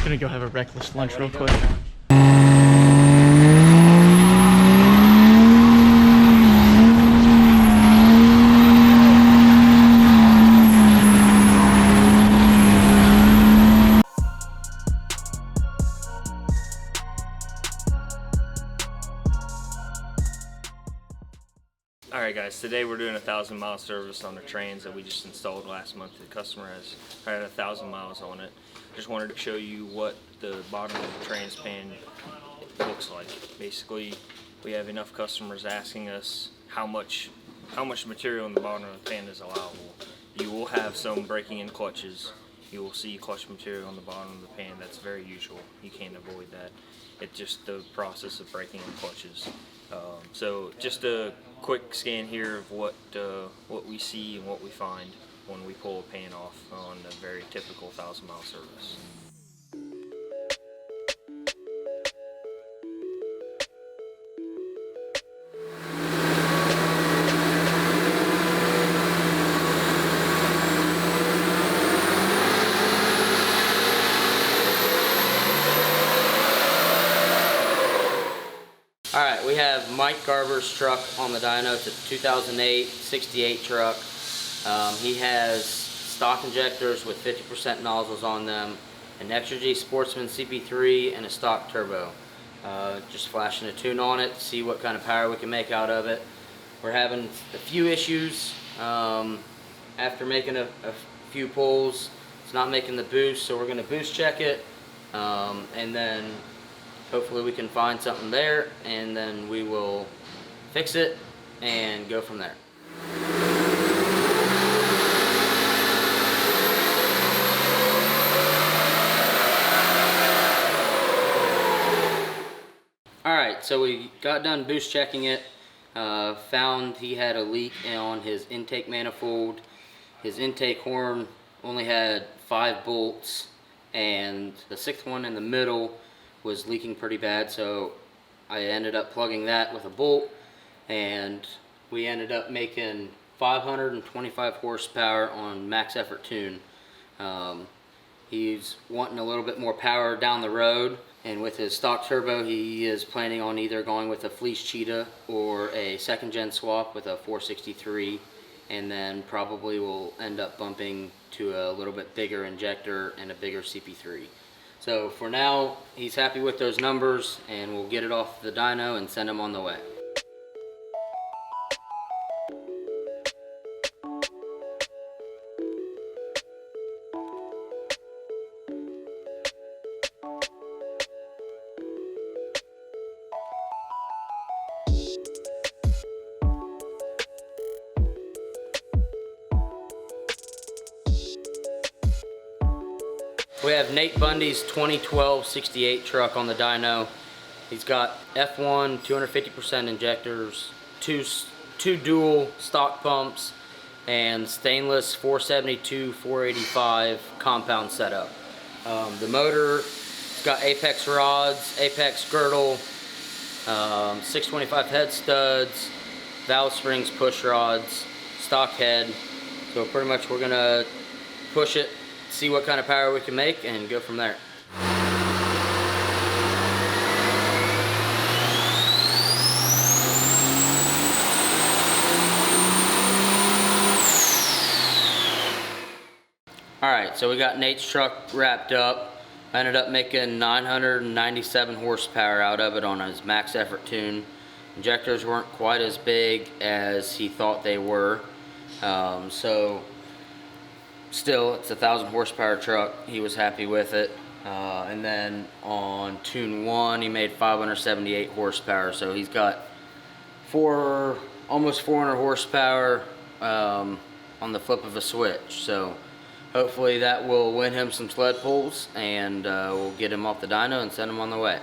Gonna go have a reckless lunch real quick. Alright guys, today we're doing a 1,000-mile service on the trains that we just installed last month. The customer has had 1,000 miles on it. Just wanted to show you what the bottom of the trans pan looks like. Basically, we have enough customers asking us how much material in the bottom of the pan is allowable. You will have some breaking in clutches. You will see clutch material on the bottom of the pan. That's very usual. You can't avoid that. It's just the process of breaking in clutches. So just a quick scan here of what we see and what we find when we pull a pan off on a very typical 1,000-mile service. Alright, we have Mike Garber's truck on the dyno. It's a 2008 68 truck. He has stock injectors with 50% nozzles on them, an Exergy Sportsman CP3, and a stock turbo. Just flashing a tune on it to see what kind of power we can make out of it. We're having a few issues after making a few pulls. It's not making the boost, so we're going to boost check it, and then hopefully we can find something there, and then we will fix it and go from there. Alright, so we got done boost checking it, found he had a leak on his intake manifold. His intake horn only had 5 bolts, and the 6th one in the middle was leaking pretty bad, so I ended up plugging that with a bolt, and we ended up making 525 horsepower on max effort tune. He's wanting a little bit more power down the road, and with his stock turbo he is planning on either going with a Fleece Cheetah or a 2nd gen swap with a 463, and then probably will end up bumping to a little bit bigger injector and a bigger CP3. So for now, he's happy with those numbers, and we'll get it off the dyno and send him on the way. We have Nate Bundy's 2012 68 truck on the dyno. He's got F1 250% injectors, two dual stock pumps, and stainless 472 485 compound setup. The motor's got Apex rods, Apex girdle, 625 head studs, valve springs, push rods, stock head. So pretty much we're gonna push it, see what kind of power we can make, and go from there. Alright, so we got Nate's truck wrapped up. I ended up making 997 horsepower out of it on his max effort tune. Injectors weren't quite as big as he thought they were, so still, it's a 1,000 horsepower truck. He was happy with it. And then on tune 1, he made 578 horsepower. So he's got almost 400 horsepower on the flip of a switch. So hopefully that will win him some sled pulls, and we'll get him off the dyno and send him on the way.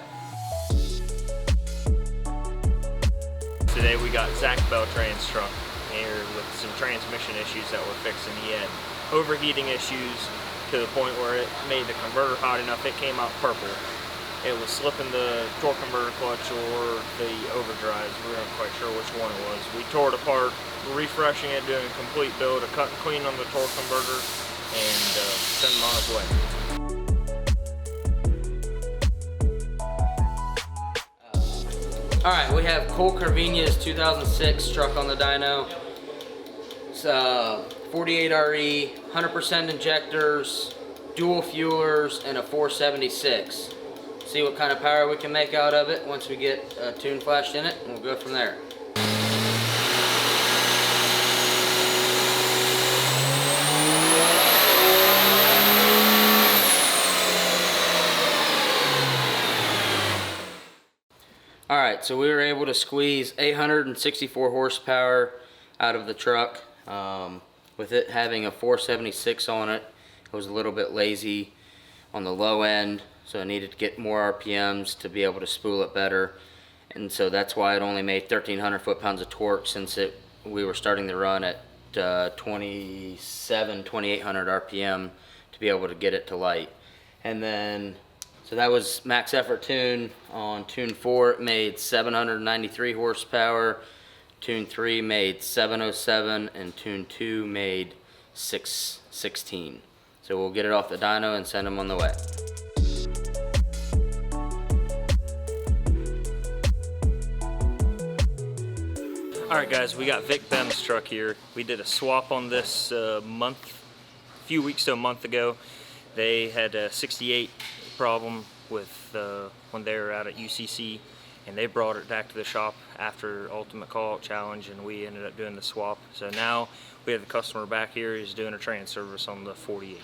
Today we got Zach Beltran's truck here with some transmission issues that we're fixing. He had overheating issues to the point where it made the converter hot enough it came out purple. It was slipping the torque converter clutch or the overdrives. We weren't quite sure which one it was. We tore it apart, refreshing it, doing a complete build, a cut and clean on the torque converter, and send him on his way. All right, we have Cole Carvina's 2006 truck on the dyno. It's 48 RE, 100% injectors, dual fuelers, and a 476. See what kind of power we can make out of it once we get a tune flashed in it, and we'll go from there. Alright, so we were able to squeeze 864 horsepower out of the truck. With it having a 476 on it, it was a little bit lazy on the low end, so I needed to get more RPMs to be able to spool it better. And so that's why it only made 1,300 foot-pounds of torque, since we were starting the run at 2,800 RPM to be able to get it to light. And then so that was max effort tune. On tune 4 it made 793 horsepower, tune 3 made 707, and tune 2 made 616. So we'll get it off the dyno and send them on the way. Alright guys, we got Vic Bem's truck here. We did a swap on this a few weeks to a month ago. They had a 68 problem with when they were out at UCC, and they brought it back to the shop after Ultimate Call-Out Challenge, and we ended up doing the swap. So now we have the customer back here. He's doing a train service on the 48.